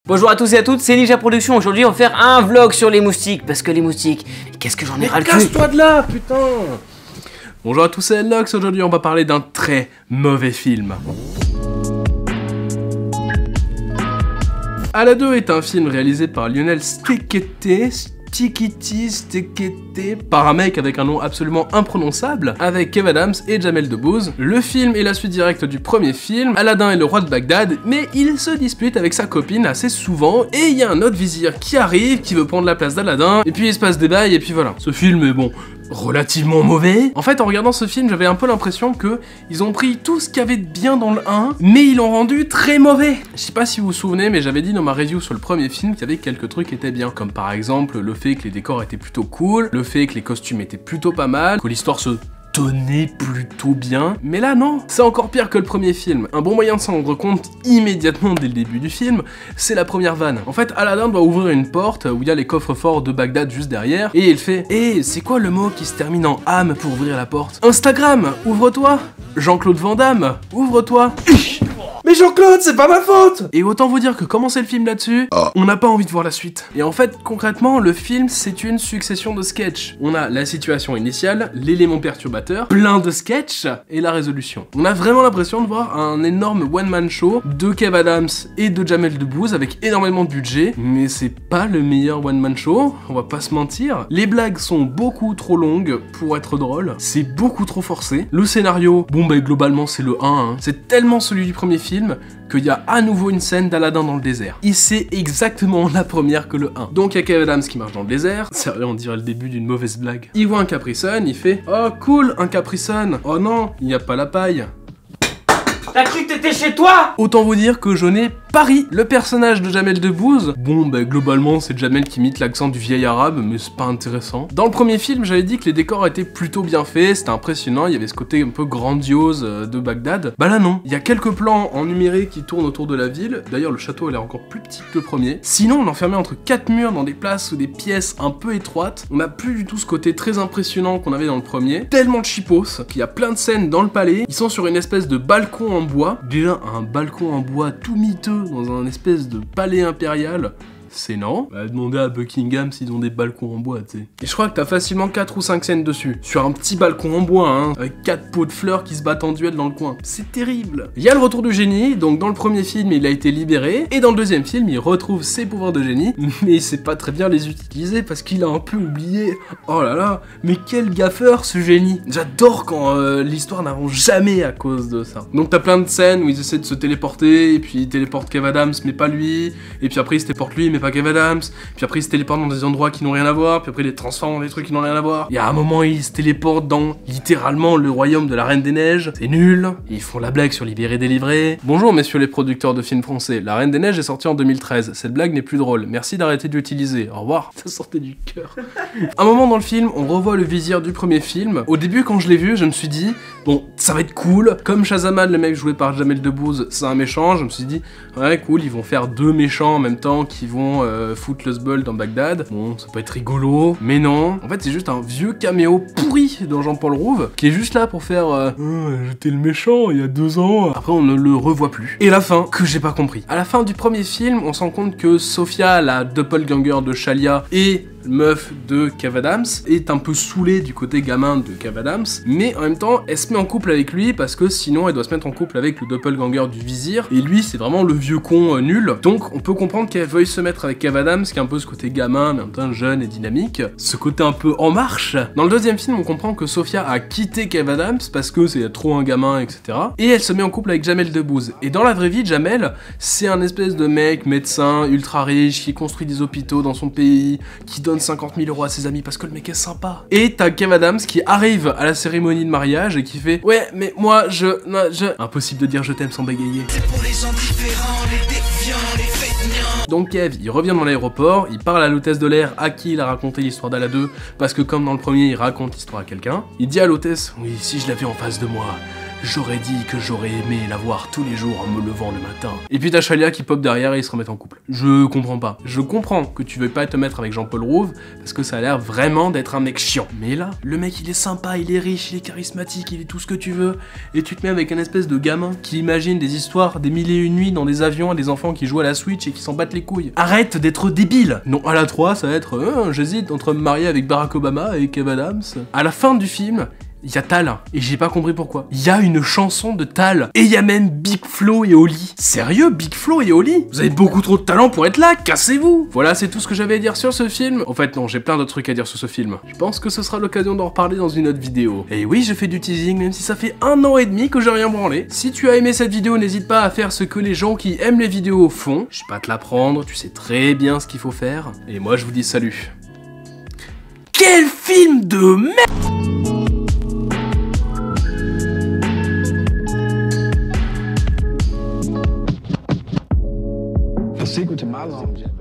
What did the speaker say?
Bonjour à tous et à toutes, c'est Ninja Production. Aujourd'hui on va faire un vlog sur les moustiques. Parce que les moustiques, qu'est-ce que j'en ai ras le cul. Casse-toi de là, putain. Bonjour à tous, c'est Lox. Aujourd'hui on va parler d'un très mauvais film. Aladdin est un film réalisé par Lionel Stekete, par un mec avec un nom absolument imprononçable, avec Kev Adams et Jamel Debbouze. Le film est la suite directe du premier film, Aladdin est le roi de Bagdad, mais il se dispute avec sa copine assez souvent, et il y a un autre vizir qui arrive, qui veut prendre la place d'Aladdin, et puis il se passe des bails, et puis voilà. Ce film est bon, relativement mauvais. En fait, en regardant ce film, j'avais un peu l'impression que ils ont pris tout ce qu'il y avait de bien dans le 1, mais ils l'ont rendu très mauvais. Je sais pas si vous vous souvenez, mais j'avais dit dans ma review sur le premier film qu'il y avait quelques trucs qui étaient bien, comme par exemple le fait que les décors étaient plutôt cool, le fait que les costumes étaient plutôt pas mal, que l'histoire se tenait plutôt bien, mais là non, c'est encore pire que le premier film. Un bon moyen de s'en rendre compte immédiatement dès le début du film, c'est la première vanne. En fait, Aladdin doit ouvrir une porte où il y a les coffres forts de Bagdad juste derrière, et il fait « Eh, c'est quoi le mot qui se termine en âme pour ouvrir la porte ?»« Instagram, ouvre-toi !»« Jean-Claude Van Damme, ouvre-toi !» Mais Jean-Claude, c'est pas ma faute! Et autant vous dire que commencer le film là-dessus, on n'a pas envie de voir la suite. Et en fait, concrètement, le film, c'est une succession de sketchs. On a la situation initiale, l'élément perturbateur, plein de sketchs, et la résolution. On a vraiment l'impression de voir un énorme one-man show de Kev Adams et de Jamel Debbouze avec énormément de budget, mais c'est pas le meilleur one-man show, on va pas se mentir. Les blagues sont beaucoup trop longues pour être drôles, c'est beaucoup trop forcé. Le scénario, bon bah globalement c'est le 1, hein. C'est tellement celui du premier film qu'il y a à nouveau une scène d'Aladdin dans le désert. Et c'est exactement la première que le 1. Donc il y a Kev Adams qui marche dans le désert, sérieux on dirait le début d'une mauvaise blague. Il voit un Capri Sun, il fait « Oh cool, un Capri Sun. Oh non, il n'y a pas la paille. » T'as cru que t'étais chez toi? Autant vous dire que je n'ai pas ri. Le personnage de Jamel Debbouze, bon bah globalement c'est Jamel qui imite l'accent du vieil arabe, mais c'est pas intéressant. Dans le premier film, j'avais dit que les décors étaient plutôt bien faits, c'était impressionnant, il y avait ce côté un peu grandiose de Bagdad. Bah là non, il y a quelques plans en numérique qui tournent autour de la ville, d'ailleurs le château a l'air encore plus petit que le premier. Sinon on est enfermé entre 4 murs dans des places ou des pièces un peu étroites, on n'a plus du tout ce côté très impressionnant qu'on avait dans le premier. Tellement de cheapos, qu'il y a plein de scènes dans le palais, ils sont sur une espèce de balcon en bois, déjà un balcon en bois tout miteux dans un espèce de palais impérial, c'est non. Bah, demandez à Buckingham s'ils ont des balcons en bois, tu sais. Et je crois que t'as facilement 4 ou 5 scènes dessus, sur un petit balcon en bois, hein, avec 4 pots de fleurs qui se battent en duel dans le coin. C'est terrible. Il y a le retour du génie, donc dans le premier film, il a été libéré, et dans le deuxième film, il retrouve ses pouvoirs de génie, mais il sait pas très bien les utiliser parce qu'il a un peu oublié. Oh là là, mais quel gaffeur ce génie. J'adore quand l'histoire n'avance jamais à cause de ça. Donc t'as plein de scènes où ils essaient de se téléporter, et puis ils téléportent Kev Adams, mais pas lui, et puis après ils se téléportent lui, mais pas Kev Adams, puis après ils se téléportent dans des endroits qui n'ont rien à voir, puis après ils les transforment dans des trucs qui n'ont rien à voir. Il y a un moment ils se téléportent dans littéralement le royaume de la Reine des Neiges, c'est nul. Ils font la blague sur Libéré délivré. Bonjour messieurs les producteurs de films français, la Reine des Neiges est sortie en 2013, cette blague n'est plus drôle, merci d'arrêter de l'utiliser, au revoir. Ça sortait du cœur. Un moment dans le film, on revoit le vizir du premier film. Au début quand je l'ai vu, je me suis dit, bon ça va être cool, comme Shazamad, le mec joué par Jamel Debbouze, c'est un méchant, je me suis dit, ouais cool, ils vont faire 2 méchants en même temps qui vont foutre le sbul dans Bagdad. Bon, ça peut être rigolo, mais non. En fait, c'est juste un vieux caméo pourri dans Jean-Paul Rouve, qui est juste là pour faire j'étais le méchant il y a 2 ans. Après, on ne le revoit plus. Et la fin, que j'ai pas compris. À la fin du premier film, on se rend compte que Sophia, la doppelganger de Shalia, et meuf de Kev Adams, est un peu saoulée du côté gamin de Kev Adams, mais en même temps, elle se met en couple avec lui parce que sinon elle doit se mettre en couple avec le doppelganger du vizir, et lui c'est vraiment le vieux con nul, donc on peut comprendre qu'elle veuille se mettre avec Kev Adams, qui est un peu ce côté gamin, mais en même temps jeune et dynamique, ce côté un peu en marche. Dans le deuxième film, on comprend que Sophia a quitté Kev Adams parce que c'est trop un gamin, etc. Et elle se met en couple avec Jamel Debbouze. Et dans la vraie vie, Jamel, c'est un espèce de mec médecin ultra riche qui construit des hôpitaux dans son pays, qui donne 50 000 € à ses amis parce que le mec est sympa. Et t'as Kev Adams qui arrive à la cérémonie de mariage et qui fait ouais mais moi impossible de dire je t'aime sans bégayer. C'est pour les gens différents, les défiants, les feignants. Donc Kev, il revient dans l'aéroport, il parle à l'hôtesse de l'air à qui il a raconté l'histoire d'Aladdin, parce que comme dans le premier, il raconte l'histoire à quelqu'un. Il dit à l'hôtesse, oui si je l'avais en face de moi, j'aurais dit que j'aurais aimé la voir tous les jours en me levant le matin. Et puis t'as Shalia qui pop derrière et ils se remettent en couple. Je comprends pas. Je comprends que tu veux pas te mettre avec Jean-Paul Rouve parce que ça a l'air vraiment d'être un mec chiant. Mais là, le mec il est sympa, il est riche, il est charismatique, il est tout ce que tu veux. Et tu te mets avec un espèce de gamin qui imagine des histoires des mille et une nuits dans des avions à des enfants qui jouent à la Switch et qui s'en battent les couilles. Arrête d'être débile. Non, à la 3, ça va être j'hésite entre me marier avec Barack Obama et Kev Adams. À la fin du film, il y a Tal, et j'ai pas compris pourquoi. Il y a une chanson de Tal, et il y a même Big Flo et Oli. Sérieux, Big Flo et Oli? Vous avez beaucoup trop de talent pour être là, cassez-vous! Voilà, c'est tout ce que j'avais à dire sur ce film. En fait, non, j'ai plein d'autres trucs à dire sur ce film. Je pense que ce sera l'occasion d'en reparler dans une autre vidéo. Et oui, je fais du teasing, même si ça fait 1 an et demi que j'ai rien branlé. Si tu as aimé cette vidéo, n'hésite pas à faire ce que les gens qui aiment les vidéos font. Je vais pas te l'apprendre, tu sais très bien ce qu'il faut faire. Et moi, je vous dis salut. Quel film de merde! The secret to my longevity